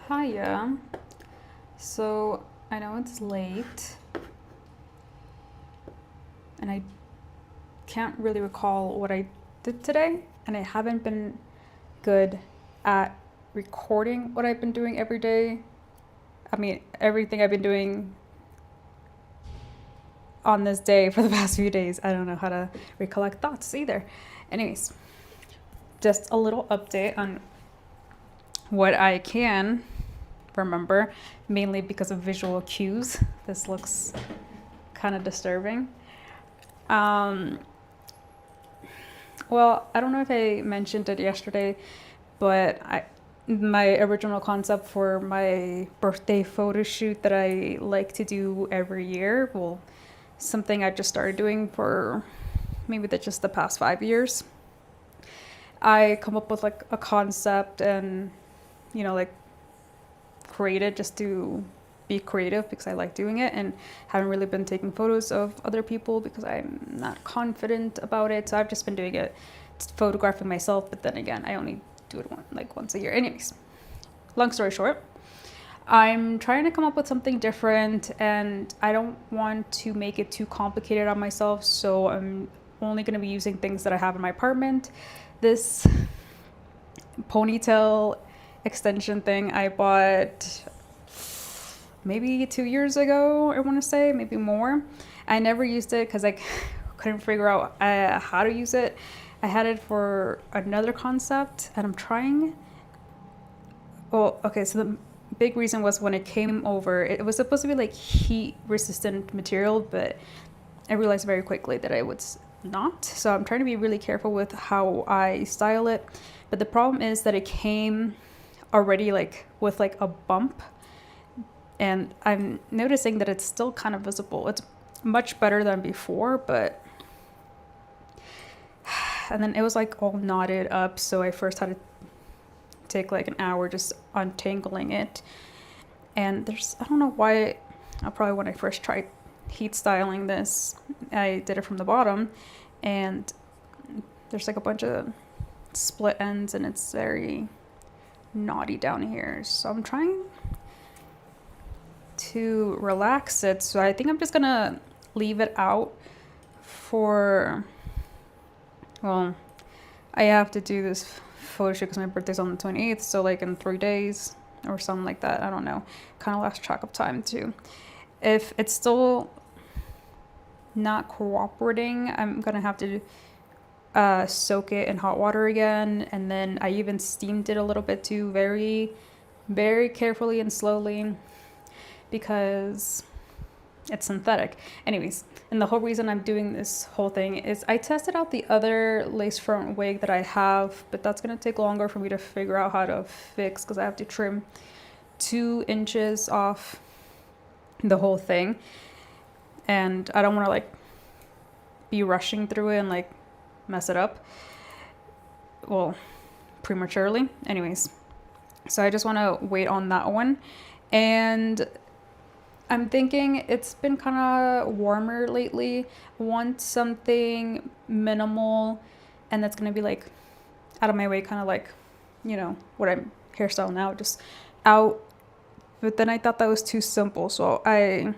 Hiya. So I know it's late and I can't really recall what I did today, and I haven't been good at recording what I've been doing every day. I mean, everything I've been doing on this day for the past few days. I don't know how to recollect thoughts either. Anyways, just a little update on what I can remember, mainly because of visual cues. This looks kind of disturbing. Um, well, I don't know if I mentioned it yesterday, but my original concept for my birthday photo shoot that I like to do every year, well, something I just started doing for maybe just the past 5 years. I come up with like a concept and, like create it just to be creative because I like doing it, and haven't really been taking photos of other people because I'm not confident about it. So I've just been doing it, photographing myself, but then again, I only do it once a year. Anyways, long story short, I'm trying to come up with something different, and I don't want to make it too complicated on myself, so I'm only going to be using things that I have in my apartment. This ponytail extension thing I bought maybe 2 years ago, I want to say, maybe more. I never used it because I couldn't figure out how to use it. I had it for another concept, and I'm trying. Well, okay, so the big reason was when it came over, it was supposed to be like heat resistant material, but I realized very quickly that it was not. So I'm trying to be really careful with how I style it. But the problem is that it came already like with like a bump, and I'm noticing that it's still kind of visible. It's much better than before, but and then it was like all knotted up, so I first had to take like an hour just untangling it. And I don't know why, probably when I first tried heat styling this, I did it from the bottom, and there's like a bunch of split ends and it's very knotty down here. So I'm trying to relax it. So I think I'm just gonna leave it out for, well, I have to do this photo shoot because my birthday's on the 28th, so like in 3 days or something like that. I don't know. Kind of lost track of time too. If it's still not cooperating, I'm gonna have to soak it in hot water again, and then I even steamed it a little bit too, very, very carefully and slowly, because it's synthetic. Anyways, and the whole reason I'm doing this whole thing is I tested out the other lace front wig that I have, but that's gonna take longer for me to figure out how to fix because I have to trim 2 inches off the whole thing, and I don't want to like be rushing through it and like mess it up, well, prematurely. Anyways, so I just want to wait on that one. And I'm thinking it's been kind of warmer lately. I want something minimal and that's going to be like out of my way, kind of like, what I'm hairstyle now, just out. But then I thought that was too simple, so I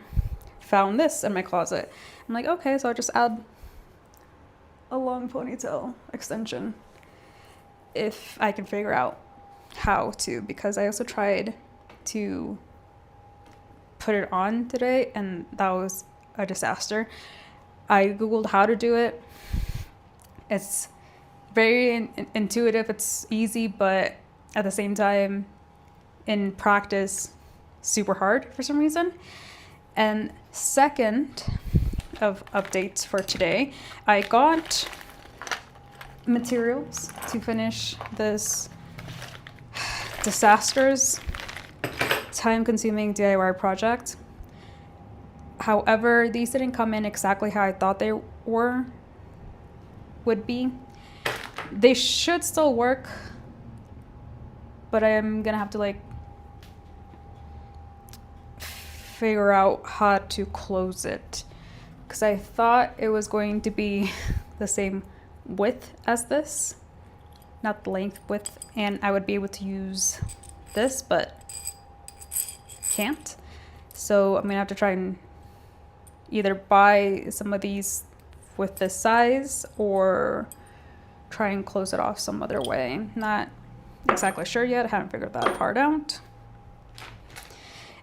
found this in my closet. I'm like, okay, so I'll just add a long ponytail extension if I can figure out how to, because I also tried to put it on today and that was a disaster. I googled how to do it. It's very intuitive, it's easy, but at the same time in practice super hard for some reason. And second of updates for today, I got materials to finish this disastrous, time-consuming DIY project. However, these didn't come in exactly how I thought they would be. They should still work, but I'm gonna have to like figure out how to close it, because I thought it was going to be the same width as this, not the length, width, and I would be able to use this, but can't. So I'm gonna have to try and either buy some of these with this size or try and close it off some other way. Not exactly sure yet, I haven't figured that part out.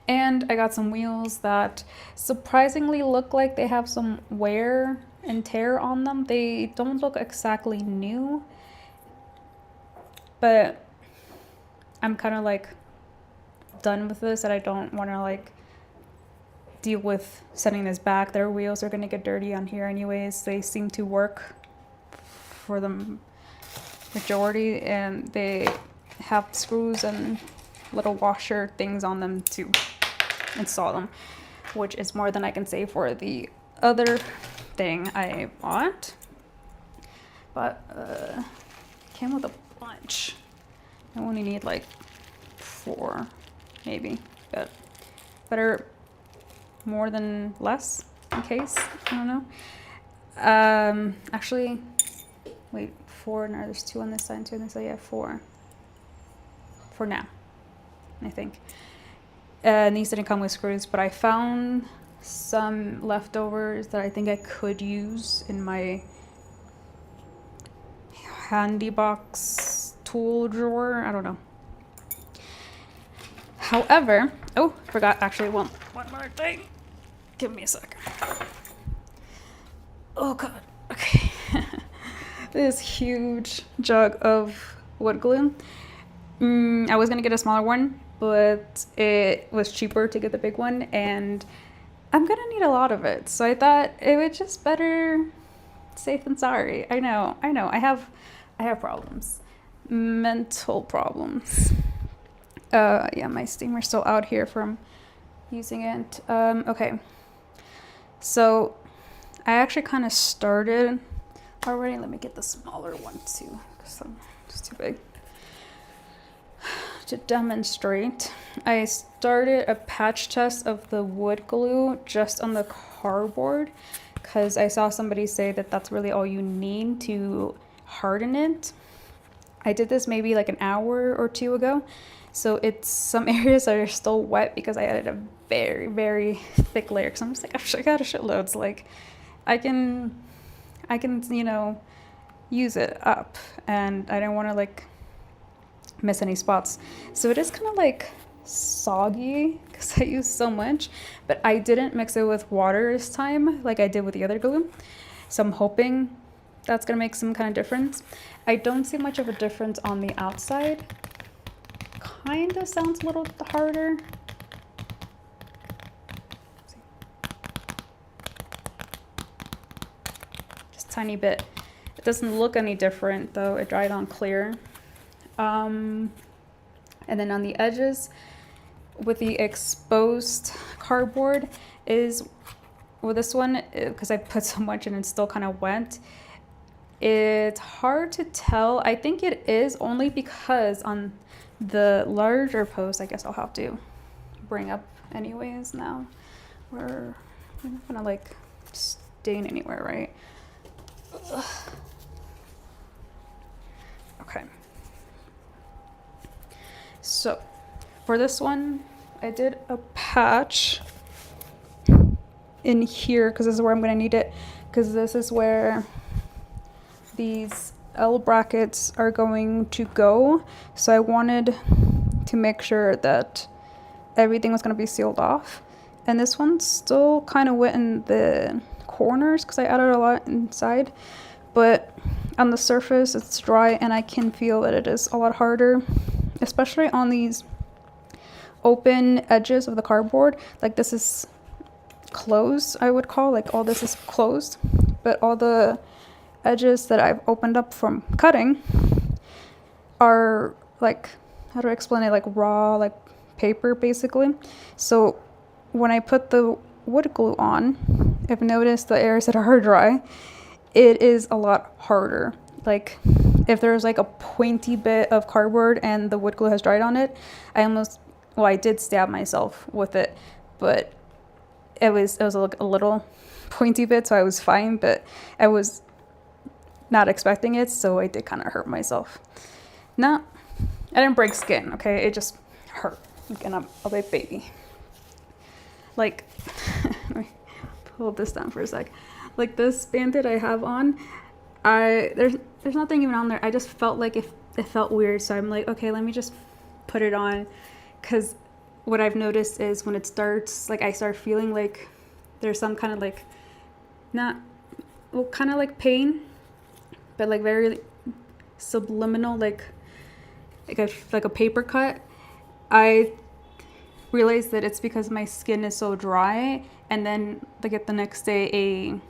And I got some wheels that surprisingly look like they have some wear and tear on them. They don't look exactly new, but I'm kind of like done with this, and I don't want to like deal with sending this back. Their wheels are going to get dirty on here anyways. They seem to work for the majority, and they have screws and little washer things on them to install them, which is more than I can say for the other thing I bought. But came with a bunch. I only need like 4 maybe, but better more than less in case. I don't know. Actually, wait, 4. No, there's 2 on this side, 2 on this side. Yeah, 4 for now, I think. And these didn't come with screws, but I found some leftovers that I think I could use in my handy box tool drawer. I don't know. However, oh, forgot actually one more thing. Give me a second. Oh God. Okay. This huge jug of wood glue. I was gonna get a smaller one, but it was cheaper to get the big one, and I'm gonna need a lot of it. So I thought it would just better safe than sorry. I know. I have problems, mental problems. Yeah, my steamer's still out here from using it. Okay. So I actually kind of started already. Let me get the smaller one too, because it's too big. To demonstrate, I started a patch test of the wood glue just on the cardboard, because I saw somebody say that that's really all you need to harden it. I did this maybe like an hour or 2 ago, so it's some areas that are still wet because I added a very, very thick layer, because I'm just like, I got a shitload. So like I can use it up, and I don't want to like miss any spots. So it is kind of like soggy because I used so much, but I didn't mix it with water this time like I did with the other glue. So I'm hoping that's gonna make some kind of difference. I don't see much of a difference on the outside. Kind of sounds a little harder. Just a tiny bit. It doesn't look any different though. It dried on clear. And then on the edges with the exposed cardboard is with this one, because I put so much and it's still kind of wet, it's hard to tell. I think it is only because on the larger post, I guess I'll have to bring up anyways now, where I'm not gonna like stain anywhere, right? Ugh. Okay. So for this one, I did a patch in here because this is where I'm going to need it, because this is where these L brackets are going to go. So I wanted to make sure that everything was going to be sealed off. And this one's still kind of wet in the corners because I added a lot inside, but on the surface it's dry, and I can feel that it is a lot harder, especially on these open edges of the cardboard. Like this is closed, I would call, like all this is closed, but all the edges that I've opened up from cutting are like, how do I explain it, like raw, like paper basically. So when I put the wood glue on, I've noticed the areas that are dry, it is a lot harder. Like if there's like a pointy bit of cardboard and the wood glue has dried on it, I did stab myself with it, but it was a little pointy bit, so I was fine, but I was not expecting it, so I did kind of hurt myself. I didn't break skin, okay? It just hurt, like a big baby. Like, let me pull this down for a sec. Like this band-aid I have on, there's nothing even on there. I just felt like it felt weird, so I'm like, okay, let me just put it on, because what I've noticed is when it starts, like I start feeling like there's some kind of like, not, well, kind of like pain, but like very subliminal, like a paper cut. I realized that it's because my skin is so dry, and then like at the next day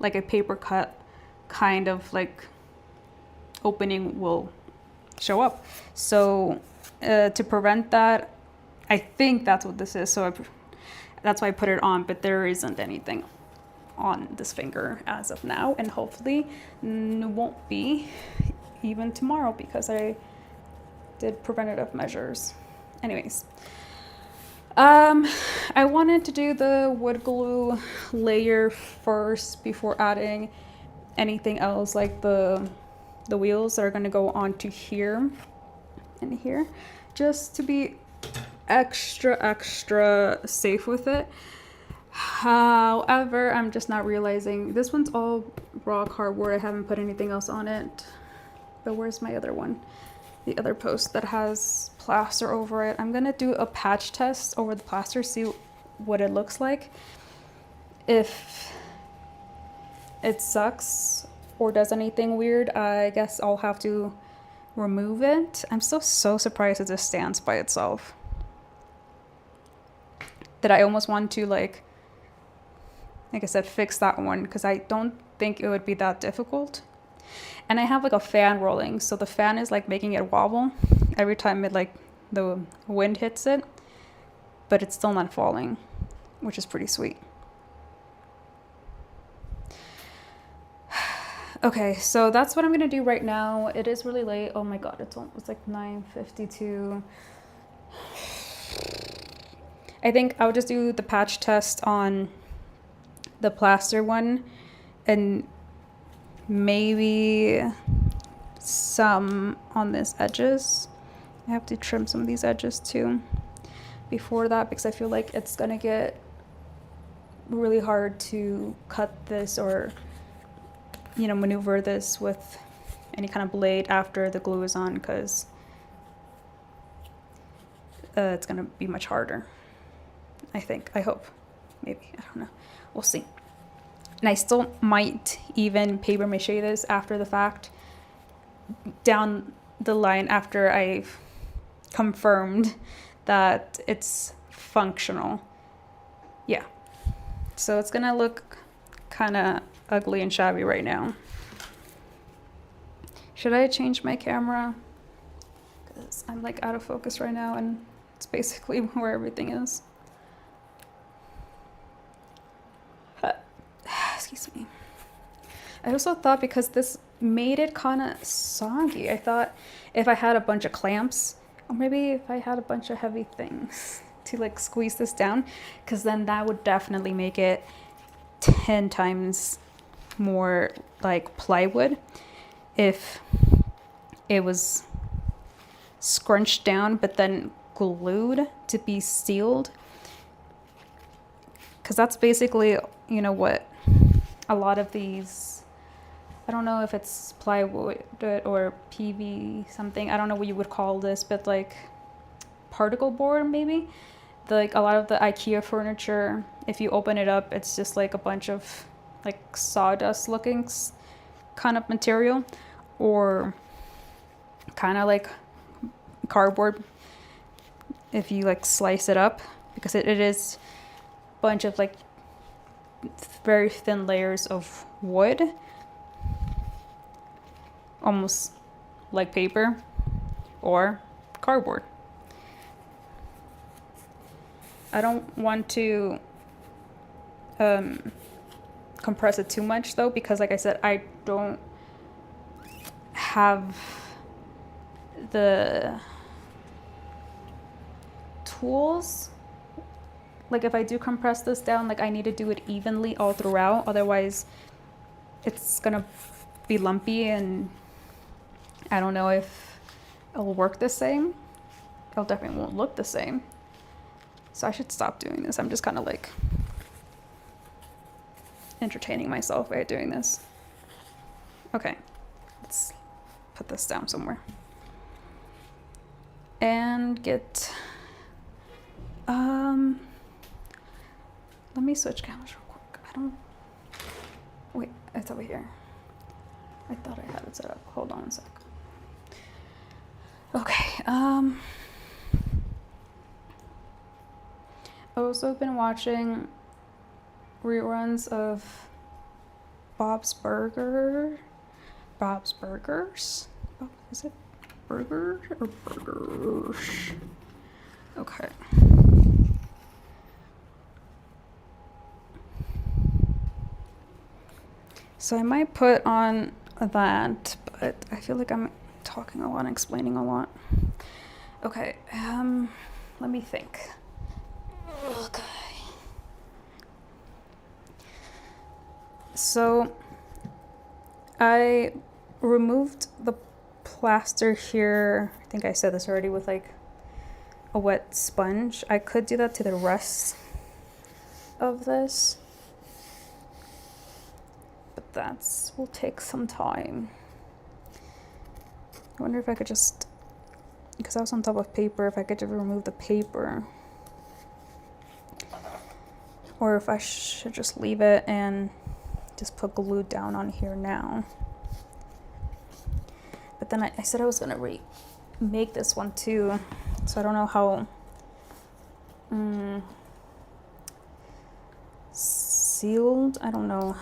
a paper cut kind of like opening will show up. So to prevent that, I think that's what this is. So that's why I put it on, but there isn't anything on this finger as of now, and hopefully won't be even tomorrow because I did preventative measures. Anyways, I wanted to do the wood glue layer first before adding anything else, like the wheels that are going to go onto here and here, just to be extra safe with it. However, I'm just not realizing this one's all raw cardboard. I haven't put anything else on it. But where's my other one? The other post that has plaster over it. I'm gonna do a patch test over the plaster, see what it looks like. If it sucks or does anything weird, I guess I'll have to remove it. I'm still so surprised that this stands by itself. That I almost want to like I said, fix that one, because I don't think it would be that difficult. And I have like a fan rolling, so the fan is like making it wobble every time it like the wind hits it, but it's still not falling, which is pretty sweet. Okay, so that's what I'm gonna do right now. It is really late. Oh my god, it's like 9:52. I think I'll just do the patch test on the plaster one, and maybe some on these edges. I have to trim some of these edges too before that, because I feel like it's gonna get really hard to cut this or, you know, maneuver this with any kind of blade after the glue is on, because it's gonna be much harder. I think, I hope, maybe, I don't know, we'll see. And I still might even paper mache this after the fact, down the line, after I've confirmed that it's functional. Yeah, so it's gonna look kind of ugly and shabby right now. Should I change my camera? Because I'm like out of focus right now, and it's basically where everything is. Excuse me. I also thought, because this made it kind of soggy, I thought if I had a bunch of clamps, or maybe if I had a bunch of heavy things to like squeeze this down, because then that would definitely make it 10 times more like plywood if it was scrunched down but then glued to be sealed. Because that's basically, you know, what a lot of these, I don't know if it's plywood or PV something, I don't know what you would call this, but like particle board maybe. Like a lot of the IKEA furniture, if you open it up, it's just like a bunch of like sawdust looking kind of material, or kind of like cardboard if you like slice it up, because it is a bunch of like very thin layers of wood, almost like paper or cardboard. I don't want to compress it too much though, because like I said, I don't have the tools. Like if I do compress this down, like I need to do it evenly all throughout, otherwise it's gonna be lumpy and I don't know if it'll work the same. It definitely won't look the same. So I should stop doing this. I'm just kind of like entertaining myself by doing this. Okay, let's put this down somewhere. And get, let me switch cameras real quick. Wait, it's over here. I thought I had it set up. Hold on a sec. Okay, I've also been watching reruns of Bob's Burgers? Is it Burger or Burgers? Okay. So I might put on that, but I feel like I'm talking a lot and explaining a lot. Okay, let me think. Okay. So I removed the plaster here. I think I said this already, with like a wet sponge. I could do that to the rest of this, but that will take some time. I wonder if I could just, because I was on top of paper, if I could just remove the paper, or if I should just leave it and just put glue down on here now. But then I said I was gonna remake this one too, so I don't know how sealed, I don't know.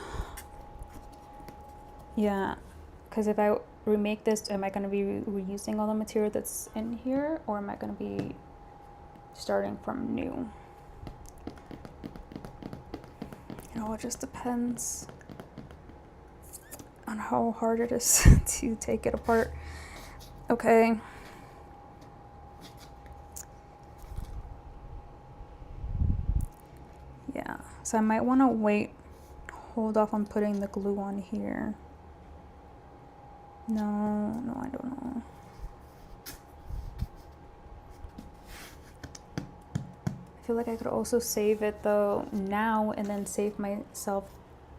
Yeah, because if I remake this, am I gonna be reusing all the material that's in here, or am I gonna be starting from new? You know, it just depends on how hard it is to take it apart. Okay. Yeah, so I might want to hold off on putting the glue on here. No, I don't know. I feel like I could also save it though now, and then save myself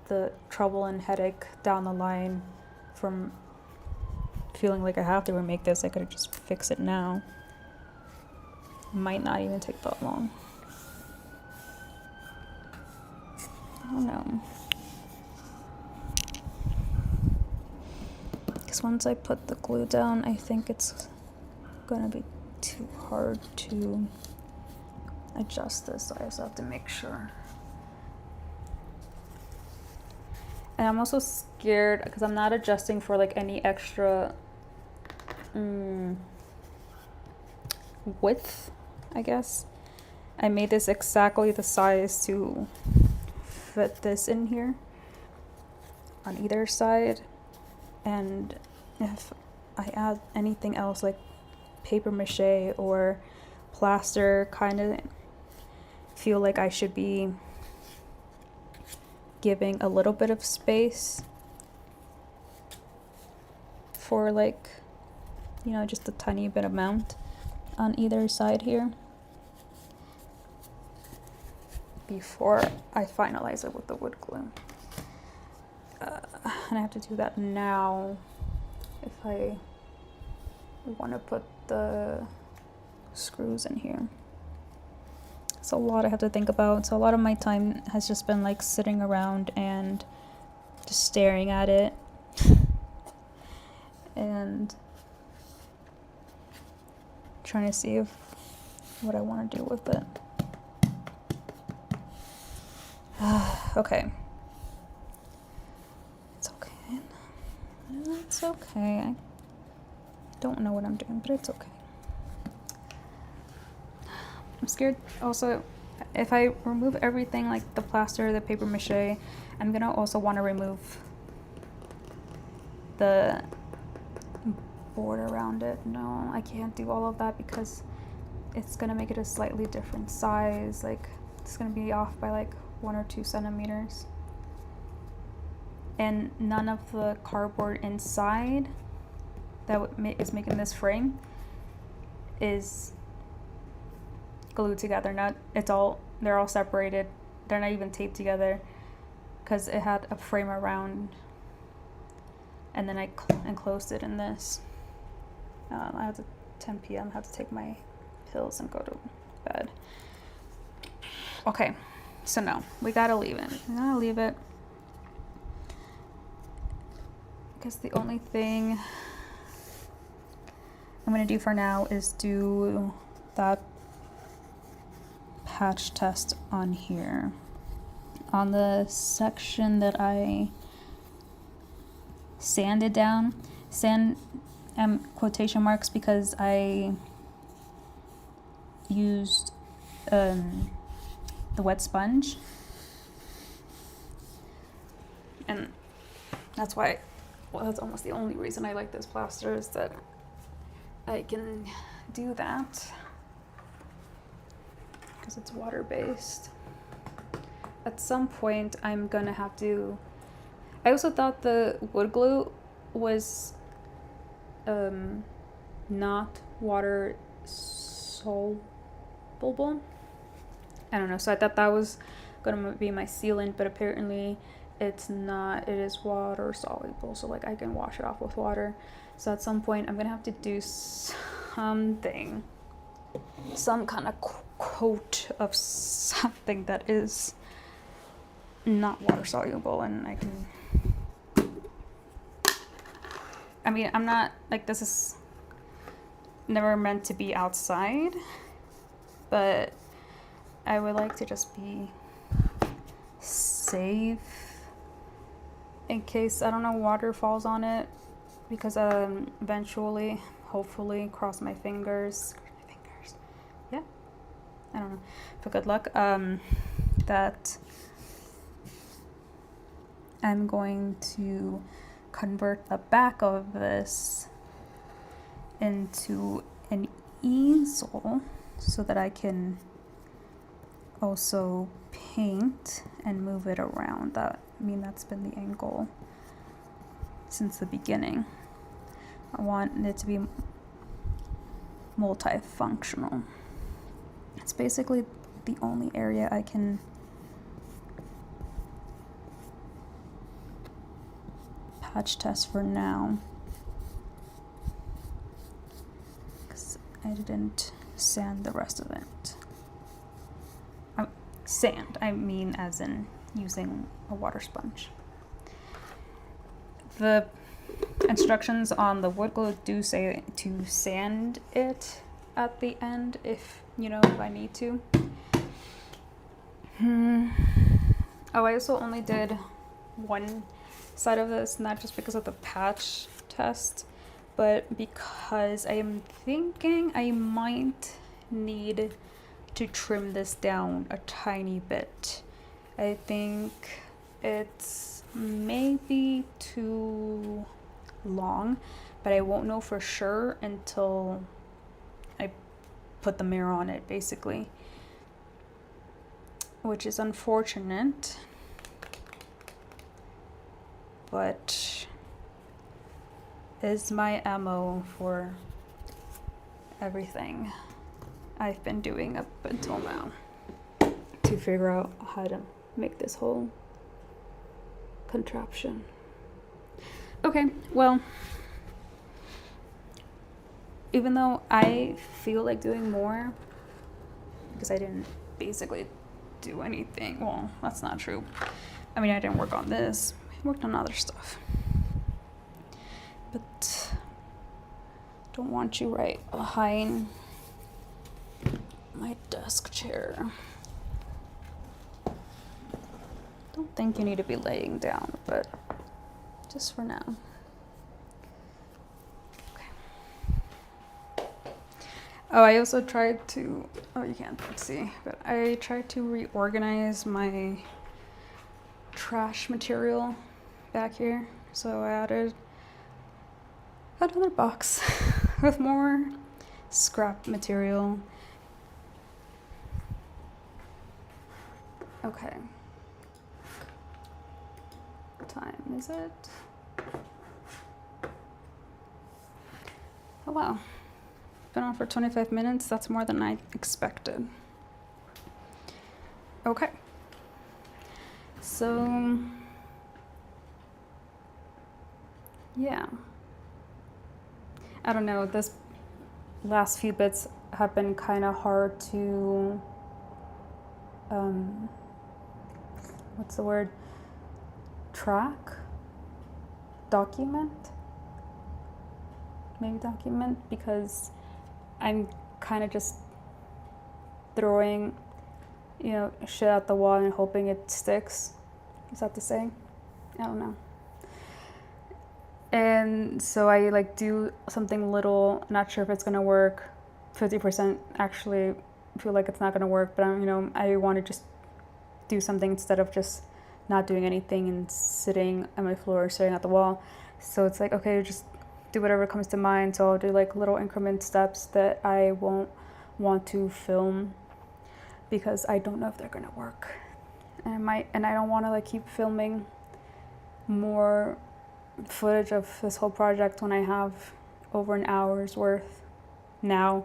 the trouble and headache down the line from feeling like I have to remake this. I could just fix it now. Might not even take that long. I don't know. Because once I put the glue down, I think it's gonna be too hard to adjust this, so I just have to make sure. And I'm also scared because I'm not adjusting for like any extra width, I guess. I made this exactly the size to fit this in here on either side. And if I add anything else like paper mache or plaster, kind of feel like I should be giving a little bit of space for, like, you know, just a tiny bit amount on either side here before I finalize it with the wood glue. And I have to do that now if I want to put the screws in here. It's a lot I have to think about. So a lot of my time has just been like sitting around and just staring at it and trying to see what I want to do with it. Okay. It's okay. I don't know what I'm doing, but it's okay. I'm scared also, if I remove everything like the plaster, the paper mache, I'm gonna also want to remove the board around it. No, I can't do all of that because it's gonna make it a slightly different size. Like, it's gonna be off by like 1 or 2 centimeters. And none of the cardboard inside that is making this frame is glued together. They're all separated. They're not even taped together because it had a frame around, and then I enclosed it in this. I had to 10 p.m. I had to take my pills and go to bed. Okay, so no, we gotta leave it. We gotta leave it. Because the only thing I'm gonna do for now is do that patch test on here. On the section that I sanded down, quotation marks, because I used the wet sponge, and that's why, well, that's almost the only reason I like this plaster, is that I can do that because it's water-based. At some point I'm gonna have to, I also thought the wood glue was not water soluble. I don't know, so I thought that was gonna be my sealant, but apparently it's not. It is water soluble, so like I can wash it off with water. So at some point I'm gonna have to do something, some kind of coat of something that is not water soluble, and I can, I mean, I'm not, like, this is never meant to be outside, but I would like to just be safe in case, I don't know, water falls on it, because eventually, hopefully, cross my fingers, yeah, I don't know, for good luck, that I'm going to convert the back of this into an easel so that I can also paint and move it around. That's been the end goal since the beginning. I want it to be multifunctional. It's basically the only area I can patch test for now, because I didn't sand the rest of it. Sand, I mean as in using a water sponge. The instructions on the wood glue do say to sand it at the end if I need to. Oh, I also only did one side of this, not just because of the patch test, but because I am thinking I might need to trim this down a tiny bit. I think it's maybe too long, but I won't know for sure until I put the mirror on it, basically, which is unfortunate, but is my MO for everything I've been doing up until now, to figure out how to make this whole contraption. Okay, well, even though I feel like doing more, because I didn't basically do anything, well, that's not true. I mean, I didn't work on this, I worked on other stuff, but don't want you right behind my desk chair. Don't think you need to be laying down, but just for now. Okay. Oh, I also tried to, you can't see, but I tried to reorganize my trash material back here. So I added another box with more scrap material. Okay. What time is it? Oh wow. Been on for 25 minutes. That's more than I expected. Okay. So, yeah. I don't know, this last few bits have been kind of hard to, what's the word? Track? Document? Maybe document, because I'm kind of just throwing, shit at the wall and hoping it sticks. Is that the saying? I don't know. And so I like do something little, not sure if it's gonna work. 50% actually feel like it's not gonna work, but I want to just do something instead of just not doing anything and sitting on my floor staring at the wall. So it's like, okay, just do whatever comes to mind. So I'll do like little increment steps that I won't want to film because I don't know if they're gonna work. And I don't want to like keep filming more footage of this whole project when I have over an hour's worth now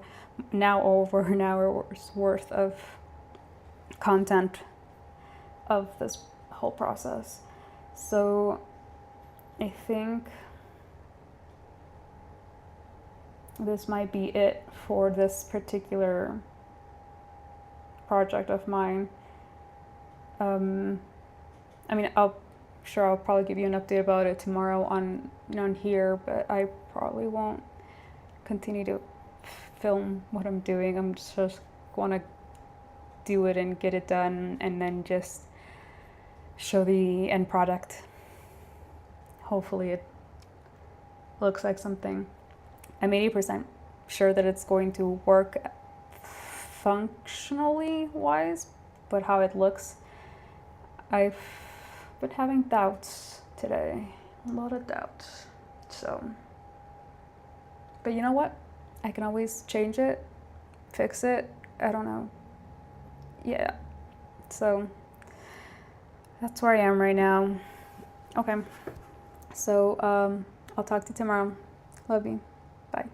over an hour's worth of content of this whole process. So I think this might be it for this particular project of mine. I'll probably give you an update about it tomorrow on here, but I probably won't continue to film what I'm doing. I'm just gonna do it and get it done, and then just show the end product. Hopefully it looks like something. I'm 80% sure that it's going to work functionally wise, but how it looks, I've been having doubts today. A lot of doubts. So, but you know what? I can always change it, fix it. I don't know. Yeah. So, that's where I am right now. Okay. So, I'll talk to you tomorrow. Love you. Bye.